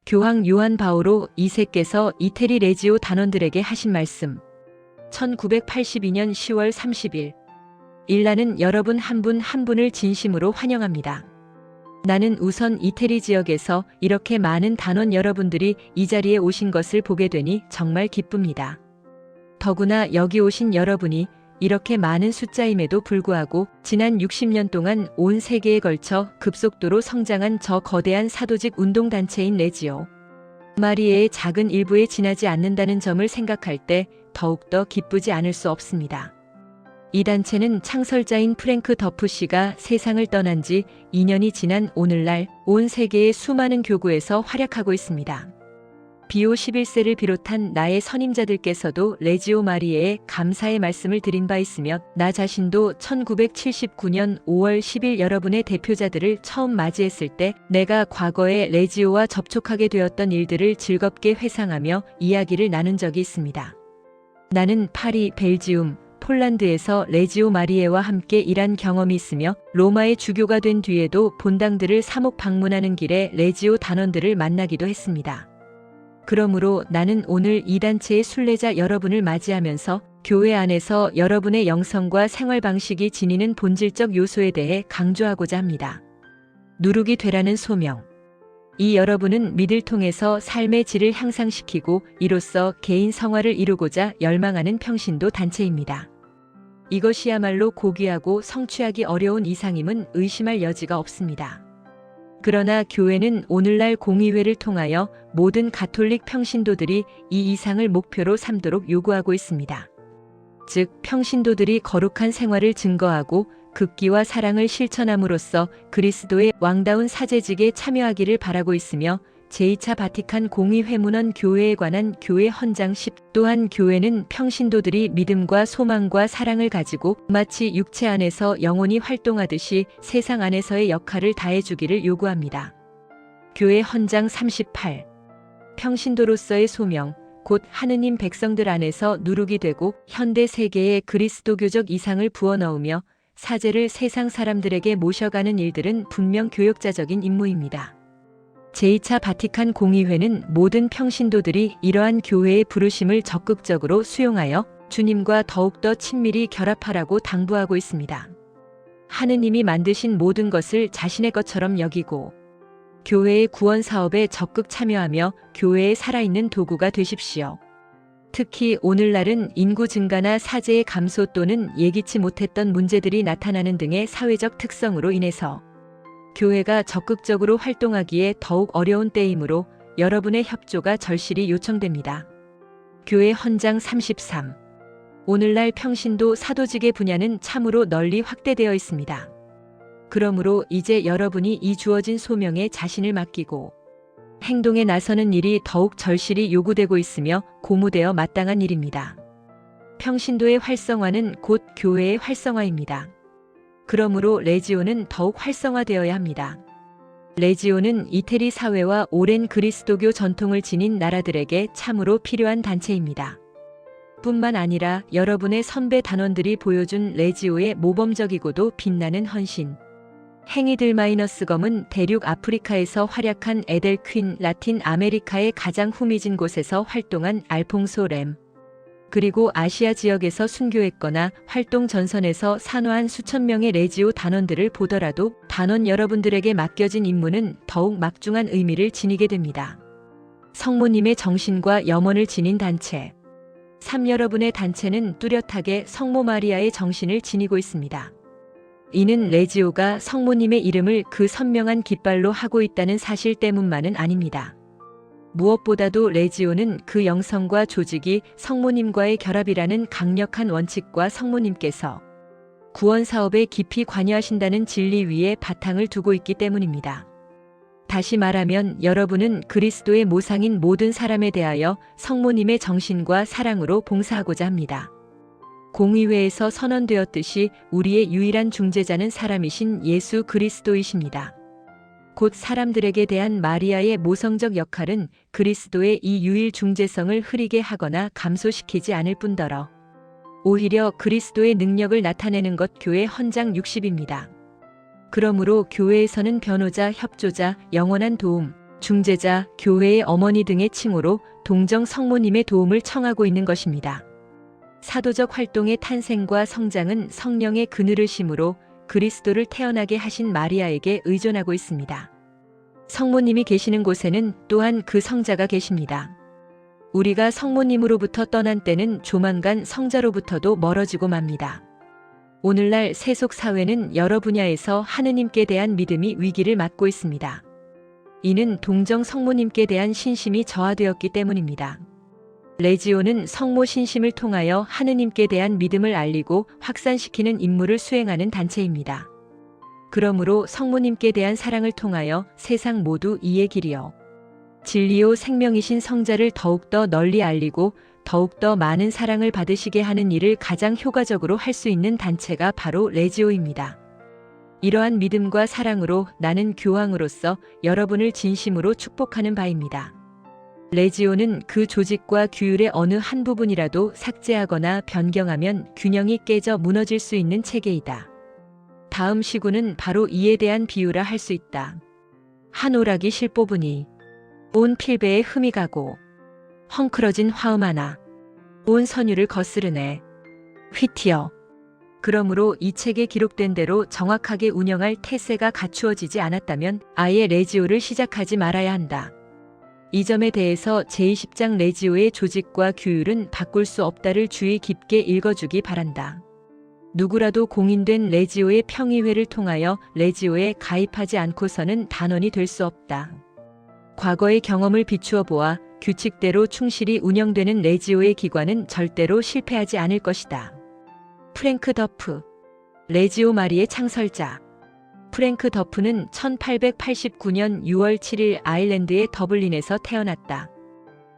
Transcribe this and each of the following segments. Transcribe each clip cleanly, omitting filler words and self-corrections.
교황 요한 바오로 2세께서 이태리 레지오 단원들에게 하신 말씀. 1982년 10월 30일. 일라는 여러분 한 분 한 분을 진심으로 환영합니다. 나는 우선 이태리 지역에서 이렇게 많은 단원 여러분들이 이 자리에 오신 것을 보게 되니 정말 기쁩니다. 더구나 여기 오신 여러분이 이렇게 많은 숫자임에도 불구하고 지난 60년 동안 온 세계에 걸쳐 급속도로 성장한 저 거대한 사도직 운동단체인 레지오 마리에의 작은 일부에 지나지 않는다는 점을 생각할 때 더욱더 기쁘지 않을 수 없습니다. 이 단체는 창설자인 프랭크 더프 씨가 세상을 떠난 지 2년이 지난 오늘날 온 세계의 수많은 교구에서 활약하고 있습니다. 비오 11세를 비롯한 나의 선임자들께서도 레지오 마리에에 감사의 말씀을 드린 바 있으며 나 자신도 1979년 5월 10일 여러분의 대표자들을 처음 맞이했을 때 내가 과거에 레지오와 접촉하게 되었던 일들을 즐겁게 회상하며 이야기를 나눈 적이 있습니다. 나는 파리, 벨지움, 폴란드에서 레지오 마리에와 함께 일한 경험이 있으며 로마의 주교가 된 뒤에도 본당들을 사목 방문하는 길에 레지오 단원들을 만나기도 했습니다. 그러므로 나는 오늘 이 단체의 순례자 여러분을 맞이하면서 교회 안에서 여러분의 영성과 생활 방식이 지니는 본질적 요소에 대해 강조하고자 합니다. 누룩이 되라는 소명. 이 여러분은 믿을 통해서 삶의 질을 향상시키고 이로써 개인 성화를 이루고자 열망하는 평신도 단체입니다. 이것이야말로 고귀하고 성취하기 어려운 이상임은 의심할 여지가 없습니다. 그러나 교회는 오늘날 공의회를 통하여 모든 가톨릭 평신도들이 이 이상을 목표로 삼도록 요구하고 있습니다. 즉, 평신도들이 거룩한 생활을 증거하고 극기와 사랑을 실천함으로써 그리스도의 왕다운 사제직에 참여하기를 바라고 있으며 제2차 바티칸 공의회문헌 교회에 관한 교회 헌장 10 또한 교회는 평신도들이 믿음과 소망과 사랑을 가지고 마치 육체 안에서 영혼이 활동하듯이 세상 안에서의 역할을 다해주기를 요구합니다. 교회 헌장 38 평신도로서의 소명, 곧 하느님 백성들 안에서 누룩이 되고 현대 세계에 그리스도교적 이상을 부어넣으며 사제를 세상 사람들에게 모셔가는 일들은 분명 교역자적인 임무입니다. 제2차 바티칸 공의회는 모든 평신도들이 이러한 교회의 부르심을 적극적으로 수용하여 주님과 더욱더 친밀히 결합하라고 당부하고 있습니다. 하느님이 만드신 모든 것을 자신의 것처럼 여기고 교회의 구원 사업에 적극 참여하며 교회의 살아있는 도구가 되십시오. 특히 오늘날은 인구 증가나 사제의 감소 또는 예기치 못했던 문제들이 나타나는 등의 사회적 특성으로 인해서 교회가 적극적으로 활동하기에 더욱 어려운 때이므로 여러분의 협조가 절실히 요청됩니다. 교회 헌장 33 오늘날 평신도 사도직의 분야는 참으로 널리 확대되어 있습니다. 그러므로 이제 여러분이 이 주어진 소명에 자신을 맡기고 행동에 나서는 일이 더욱 절실히 요구되고 있으며 고무되어 마땅한 일입니다. 평신도의 활성화는 곧 교회의 활성화입니다. 그러므로 레지오는 더욱 활성화되어야 합니다. 레지오는 이태리 사회와 오랜 그리스도교 전통을 지닌 나라들에게 참으로 필요한 단체입니다. 뿐만 아니라 여러분의 선배 단원들이 보여준 레지오의 모범적이고도 빛나는 헌신. 행위들 검은 대륙 아프리카에서 활약한 에델 퀸, 라틴 아메리카의 가장 후미진 곳에서 활동한 알퐁소 램, 그리고 아시아 지역에서 순교했거나 활동 전선에서 산화한 수천 명의 레지오 단원들을 보더라도 단원 여러분들에게 맡겨진 임무는 더욱 막중한 의미를 지니게 됩니다. 성모님의 정신과 염원을 지닌 단체. 여러분의 단체는 뚜렷하게 성모 마리아의 정신을 지니고 있습니다. 이는 레지오가 성모님의 이름을 그 선명한 깃발로 하고 있다는 사실 때문만은 아닙니다. 무엇보다도 레지오는 그 영성과 조직이 성모님과의 결합이라는 강력한 원칙과 성모님께서 구원 사업에 깊이 관여하신다는 진리 위에 바탕을 두고 있기 때문입니다. 다시 말하면 여러분은 그리스도의 모상인 모든 사람에 대하여 성모님의 정신과 사랑으로 봉사하고자 합니다. 공의회에서 선언되었듯이 우리의 유일한 중재자는 사람이신 예수 그리스도이십니다. 곧 사람들에게 대한 마리아의 모성적 역할은 그리스도의 이 유일 중재성을 흐리게 하거나 감소시키지 않을 뿐더러 오히려 그리스도의 능력을 나타내는 것. 교회 헌장 60입니다. 그러므로 교회에서는 변호자, 협조자, 영원한 도움, 중재자, 교회의 어머니 등의 칭호로 동정 성모님의 도움을 청하고 있는 것입니다. 사도적 활동의 탄생과 성장은 성령의 그늘을 심으로 그리스도를 태어나게 하신 마리아에게 의존하고 있습니다. 성모님이 계시는 곳에는 또한 그 성자가 계십니다. 우리가 성모님으로부터 떠난 때는 조만간 성자로부터도 멀어지고 맙니다. 오늘날 세속 사회는 여러 분야에서 하느님께 대한 믿음이 위기를 맞고 있습니다. 이는 동정 성모님께 대한 신심이 저하되었기 때문입니다. 레지오는 성모 신심을 통하여 하느님께 대한 믿음을 알리고 확산시키는 임무를 수행하는 단체입니다. 그러므로 성모님께 대한 사랑을 통하여 세상 모두 이의 길이요 진리요 생명이신 성자를 더욱더 널리 알리고 더욱더 많은 사랑을 받으시게 하는 일을 가장 효과적으로 할 수 있는 단체가 바로 레지오입니다. 이러한 믿음과 사랑으로 나는 교황으로서 여러분을 진심으로 축복하는 바입니다. 레지오는 그 조직과 규율의 어느 한 부분이라도 삭제하거나 변경하면 균형이 깨져 무너질 수 있는 체계이다. 다음 시구는 바로 이에 대한 비유라 할 수 있다. 한 오락이 실 뽑으니 온 필배에 흠이 가고 헝클어진 화음 하나 온 선율을 거스르네. 휘티어. 그러므로 이 책에 기록된 대로 정확하게 운영할 태세가 갖추어지지 않았다면 아예 레지오를 시작하지 말아야 한다. 이 점에 대해서 제20장 레지오의 조직과 규율은 바꿀 수 없다를 주의 깊게 읽어주기 바란다. 누구라도 공인된 레지오의 평의회를 통하여 레지오에 가입하지 않고서는 단원이 될 수 없다. 과거의 경험을 비추어 보아 규칙대로 충실히 운영되는 레지오의 기관은 절대로 실패하지 않을 것이다. 프랭크 더프, 레지오 마리의 창설자. 프랭크 더프는 1889년 6월 7일 아일랜드의 더블린에서 태어났다.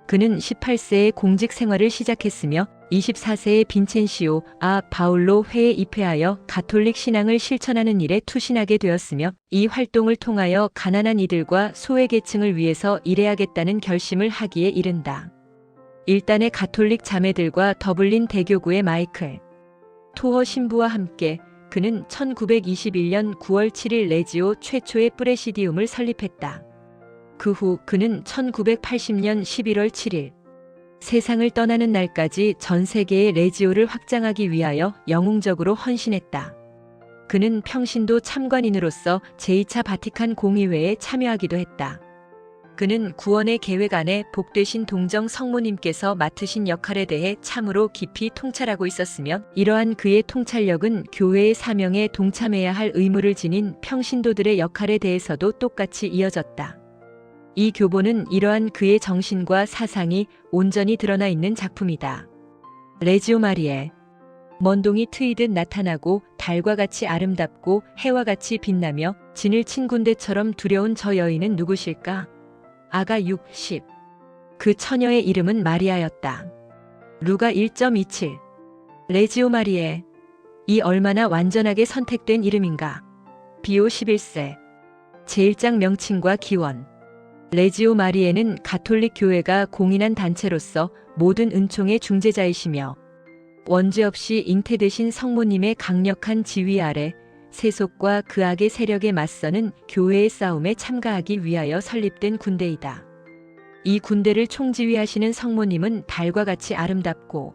그는 18세에 공직 생활을 시작했으며 24세에 빈첸시오 바울로 회에 입회하여 가톨릭 신앙을 실천하는 일에 투신하게 되었으며 이 활동을 통하여 가난한 이들과 소외계층을 위해서 일해야겠다는 결심을 하기에 이른다. 일단의 가톨릭 자매들과 더블린 대교구의 마이클 토허 신부와 함께 그는 1921년 9월 7일 레지오 최초의 프레시디움을 설립했다. 그 후 그는 1980년 11월 7일 세상을 떠나는 날까지 전 세계의 레지오를 확장하기 위하여 영웅적으로 헌신했다. 그는 평신도 참관인으로서 제2차 바티칸 공의회에 참여하기도 했다. 그는 구원의 계획 안에 복되신 동정 성모님께서 맡으신 역할에 대해 참으로 깊이 통찰하고 있었으며 이러한 그의 통찰력은 교회의 사명에 동참해야 할 의무를 지닌 평신도들의 역할에 대해서도 똑같이 이어졌다. 이 교본은 이러한 그의 정신과 사상이 온전히 드러나 있는 작품이다. 레지오 마리에. 먼동이 트이듯 나타나고 달과 같이 아름답고 해와 같이 빛나며 진을 친 군대처럼 두려운 저 여인은 누구실까? 아가 60. 그 처녀의 이름은 마리아였다. 루가 1.27. 레지오 마리에. 이 얼마나 완전하게 선택된 이름인가. 비오 11세. 제1장 명칭과 기원. 레지오 마리에는 가톨릭 교회가 공인한 단체로서 모든 은총의 중재자이시며 원죄 없이 잉태되신 성모님의 강력한 지휘 아래 세속과 그 악의 세력에 맞서는 교회의 싸움에 참가하기 위하여 설립된 군대이다. 이 군대를 총지휘하시는 성모님은 달과 같이 아름답고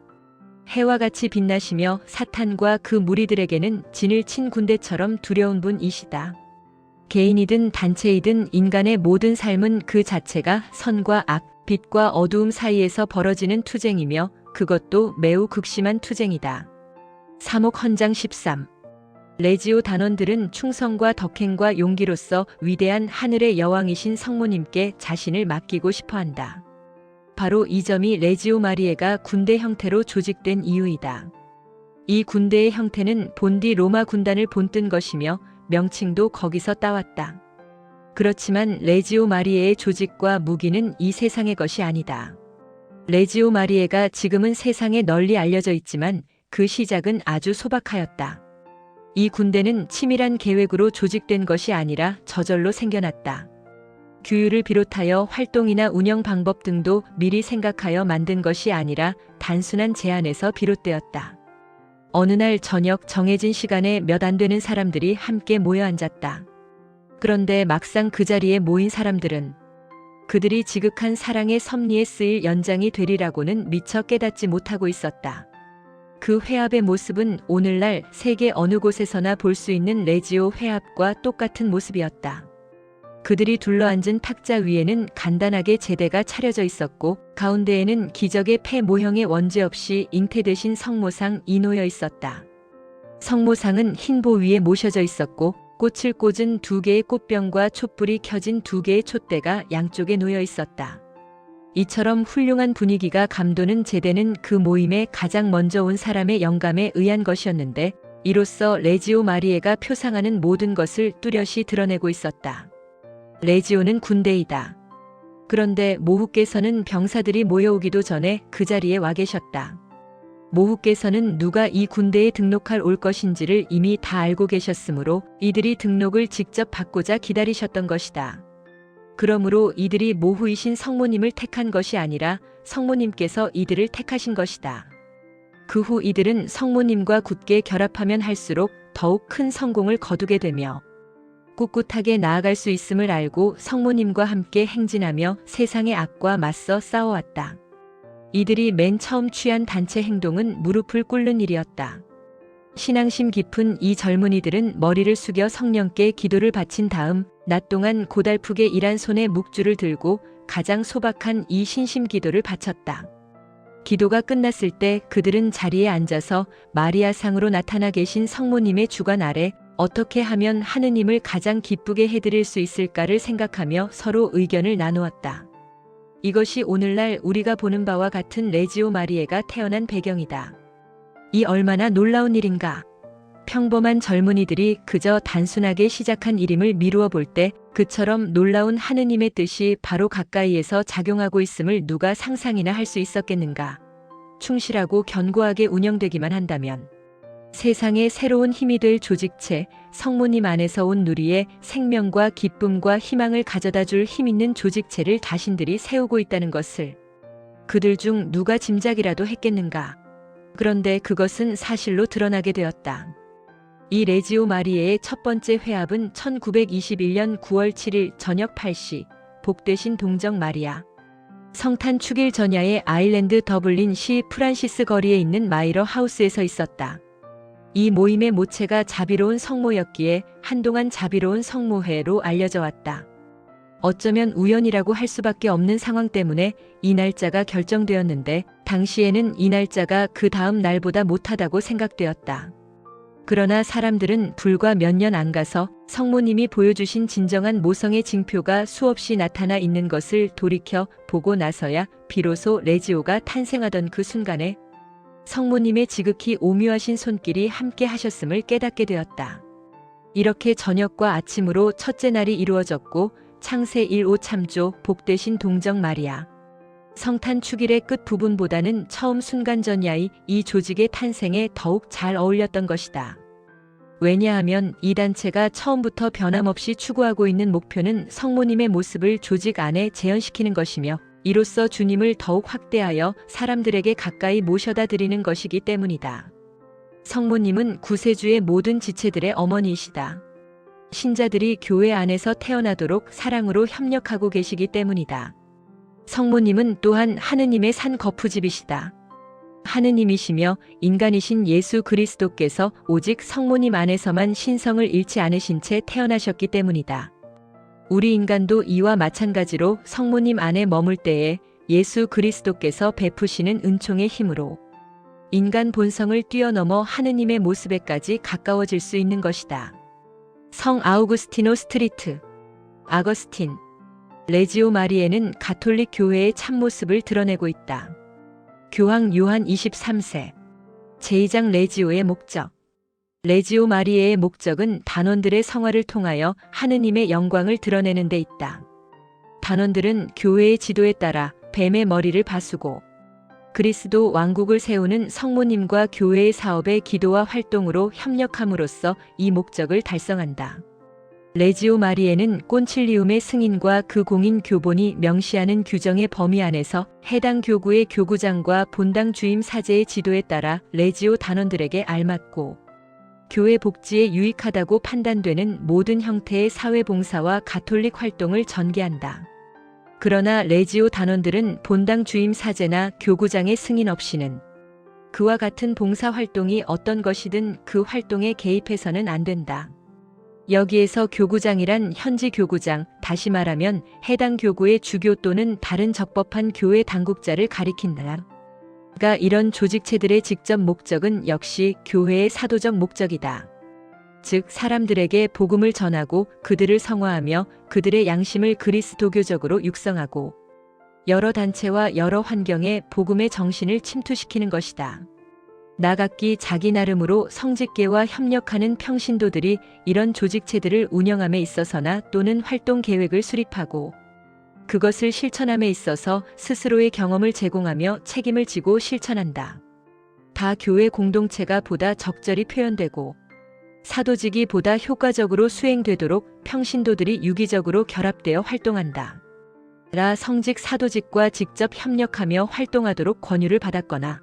해와 같이 빛나시며 사탄과 그 무리들에게는 진을 친 군대처럼 두려운 분이시다. 개인이든 단체이든 인간의 모든 삶은 그 자체가 선과 악, 빛과 어두움 사이에서 벌어지는 투쟁이며 그것도 매우 극심한 투쟁이다. 3옥 헌장 13. 레지오 단원들은 충성과 덕행과 용기로서 위대한 하늘의 여왕이신 성모님께 자신을 맡기고 싶어한다. 바로 이 점이 레지오 마리에가 군대 형태로 조직된 이유이다. 이 군대의 형태는 본디 로마 군단을 본뜬 것이며 명칭도 거기서 따왔다. 그렇지만 레지오 마리에의 조직과 무기는 이 세상의 것이 아니다. 레지오 마리에가 지금은 세상에 널리 알려져 있지만 그 시작은 아주 소박하였다. 이 군대는 치밀한 계획으로 조직된 것이 아니라 저절로 생겨났다. 규율을 비롯하여 활동이나 운영 방법 등도 미리 생각하여 만든 것이 아니라 단순한 제안에서 비롯되었다. 어느 날 저녁 정해진 시간에 몇 안 되는 사람들이 함께 모여 앉았다. 그런데 막상 그 자리에 모인 사람들은 그들이 지극한 사랑의 섭리에 쓰일 연장이 되리라고는 미처 깨닫지 못하고 있었다. 그 회합의 모습은 오늘날 세계 어느 곳에서나 볼 수 있는 레지오 회합과 똑같은 모습이었다. 그들이 둘러앉은 탁자 위에는 간단하게 제대가 차려져 있었고 가운데에는 기적의 폐 모형의 원죄 없이 잉태되신 성모상이 놓여 있었다. 성모상은 흰보 위에 모셔져 있었고 꽃을 꽂은 2개의 꽃병과 촛불이 켜진 2개의 촛대가 양쪽에 놓여 있었다. 이처럼 훌륭한 분위기가 감도는 제대는 그 모임에 가장 먼저 온 사람의 영감에 의한 것이었는데 이로써 레지오 마리에가 표상하는 모든 것을 뚜렷이 드러내고 있었다. 레지오는 군대이다. 그런데 모후께서는 병사들이 모여오기도 전에 그 자리에 와 계셨다. 모후께서는 누가 이 군대에 등록할 올 것인지를 이미 다 알고 계셨으므로 이들이 등록을 직접 받고자 기다리셨던 것이다. 그러므로 이들이 모후이신 성모님을 택한 것이 아니라 성모님께서 이들을 택하신 것이다. 그 후 이들은 성모님과 굳게 결합하면 할수록 더욱 큰 성공을 거두게 되며 꿋꿋하게 나아갈 수 있음을 알고 성모님과 함께 행진하며 세상의 악과 맞서 싸워왔다. 이들이 맨 처음 취한 단체 행동은 무릎을 꿇는 일이었다. 신앙심 깊은 이 젊은이들은 머리를 숙여 성령께 기도를 바친 다음 낮 동안 고달프게 일한 손에 묵주를 들고 가장 소박한 이 신심 기도를 바쳤다. 기도가 끝났을 때 그들은 자리에 앉아서 마리아상으로 나타나 계신 성모님의 주관 아래 어떻게 하면 하느님을 가장 기쁘게 해드릴 수 있을까를 생각하며 서로 의견을 나누었다. 이것이 오늘날 우리가 보는 바와 같은 레지오 마리에가 태어난 배경이다. 이 얼마나 놀라운 일인가. 평범한 젊은이들이 그저 단순하게 시작한 일임을 미루어 볼 때 그처럼 놀라운 하느님의 뜻이 바로 가까이에서 작용하고 있음을 누가 상상이나 할 수 있었겠는가. 충실하고 견고하게 운영되기만 한다면 세상에 새로운 힘이 될 조직체, 성모님 안에서 온 누리에 생명과 기쁨과 희망을 가져다 줄 힘 있는 조직체를 자신들이 세우고 있다는 것을 그들 중 누가 짐작이라도 했겠는가. 그런데 그것은 사실로 드러나게 되었다. 이 레지오 마리에의 첫 번째 회합은 1921년 9월 7일 저녁 8시 복되신 동정 마리아 성탄 축일 전야의 아일랜드 더블린 시 프란시스 거리에 있는 마이러 하우스에서 있었다. 이 모임의 모체가 자비로운 성모였기에 한동안 자비로운 성모회로 알려져 왔다. 어쩌면 우연이라고 할 수밖에 없는 상황 때문에 이 날짜가 결정되었는데 당시에는 이 날짜가 그 다음 날보다 못하다고 생각되었다. 그러나 사람들은 불과 몇 년 안 가서 성모님이 보여주신 진정한 모성의 징표가 수없이 나타나 있는 것을 돌이켜 보고 나서야 비로소 레지오가 탄생하던 그 순간에 성모님의 지극히 오묘하신 손길이 함께 하셨음을 깨닫게 되었다. 이렇게 저녁과 아침으로 첫째 날이 이루어졌고 창세 1호 참조 복되신 동정 마리아 성탄 축일의 끝 부분보다는 처음 순간 전야의 이 조직의 탄생에 더욱 잘 어울렸던 것이다. 왜냐하면 이 단체가 처음부터 변함없이 추구하고 있는 목표는 성모님의 모습을 조직 안에 재현시키는 것이며 이로써 주님을 더욱 확대하여 사람들에게 가까이 모셔다 드리는 것이기 때문이다. 성모님은 구세주의 모든 지체들의 어머니이시다. 신자들이 교회 안에서 태어나도록 사랑으로 협력하고 계시기 때문이다. 성모님은 또한 하느님의 산 거푸집이시다. 하느님이시며 인간이신 예수 그리스도께서 오직 성모님 안에서만 신성을 잃지 않으신 채 태어나셨기 때문이다. 우리 인간도 이와 마찬가지로 성모님 안에 머물 때에 예수 그리스도께서 베푸시는 은총의 힘으로 인간 본성을 뛰어넘어 하느님의 모습에까지 가까워질 수 있는 것이다. 성 아우구스티노 스트리트 아거스틴 레지오 마리에는 가톨릭 교회의 참모습을 드러내고 있다. 교황 요한 23세 제2장 레지오의 목적 레지오 마리에의 목적은 단원들의 성화를 통하여 하느님의 영광을 드러내는 데 있다. 단원들은 교회의 지도에 따라 뱀의 머리를 바수고 그리스도 왕국을 세우는 성모님과 교회의 사업의 기도와 활동으로 협력함으로써 이 목적을 달성한다. 레지오 마리에는 꼰칠리움의 승인과 그 공인 교본이 명시하는 규정의 범위 안에서 해당 교구의 교구장과 본당 주임 사제의 지도에 따라 레지오 단원들에게 알맞고 교회 복지에 유익하다고 판단되는 모든 형태의 사회봉사와 가톨릭 활동을 전개한다. 그러나 레지오 단원들은 본당 주임 사제나 교구장의 승인 없이는 그와 같은 봉사 활동이 어떤 것이든 그 활동에 개입해서는 안 된다. 여기에서 교구장이란 현지 교구장, 다시 말하면 해당 교구의 주교 또는 다른 적법한 교회 당국자를 가리킨다. 가 이런 조직체들의 직접 목적은 역시 교회의 사도적 목적이다. 즉 사람들에게 복음을 전하고 그들을 성화하며 그들의 양심을 그리스도교적으로 육성하고 여러 단체와 여러 환경에 복음의 정신을 침투시키는 것이다. 나각기 자기 나름으로 성직계와 협력하는 평신도들이 이런 조직체들을 운영함에 있어서나 또는 활동 계획을 수립하고 그것을 실천함에 있어서 스스로의 경험을 제공하며 책임을 지고 실천한다. 다 교회 공동체가 보다 적절히 표현되고 사도직이 보다 효과적으로 수행되도록 평신도들이 유기적으로 결합되어 활동한다. 라 성직 사도직과 직접 협력하며 활동하도록 권유를 받았거나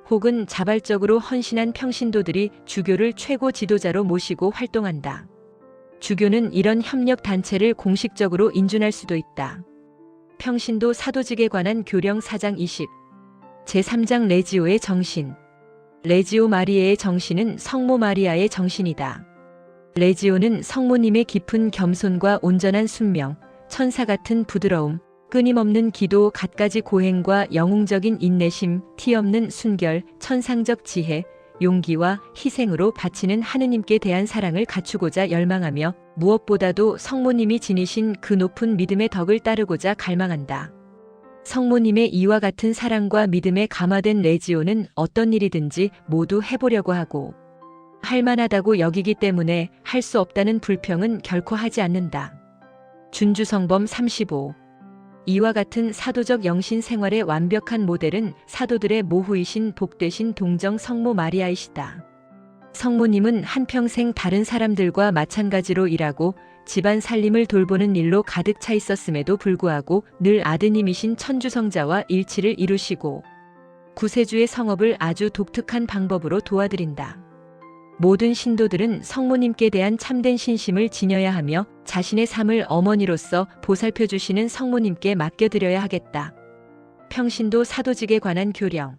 혹은 자발적으로 헌신한 평신도들이 주교를 최고 지도자로 모시고 활동한다. 주교는 이런 협력 단체를 공식적으로 인준할 수도 있다. 평신도 사도직에 관한 교령 4장 20 제3장 레지오의 정신 레지오 마리에의 정신은 성모 마리아의 정신이다. 레지오는 성모님의 깊은 겸손과 온전한 순명, 천사 같은 부드러움, 끊임없는 기도, 갖가지 고행과 영웅적인 인내심, 티없는 순결, 천상적 지혜, 용기와 희생으로 바치는 하느님께 대한 사랑을 갖추고자 열망하며 무엇보다도 성모님이 지니신 그 높은 믿음의 덕을 따르고자 갈망한다. 성모님의 이와 같은 사랑과 믿음에 감화된 레지오는 어떤 일이든지 모두 해보려고 하고 할 만하다고 여기기 때문에 할 수 없다는 불평은 결코 하지 않는다. 준주성범 35 이와 같은 사도적 영신 생활의 완벽한 모델은 사도들의 모후이신 복되신 동정 성모 마리아이시다. 성모님은 한평생 다른 사람들과 마찬가지로 일하고 집안 살림을 돌보는 일로 가득 차 있었음에도 불구하고 늘 아드님이신 천주성자와 일치를 이루시고 구세주의 성업을 아주 독특한 방법으로 도와드린다. 모든 신도들은 성모님께 대한 참된 신심을 지녀야 하며 자신의 삶을 어머니로서 보살펴 주시는 성모님께 맡겨드려야 하겠다. 평신도 사도직에 관한 교령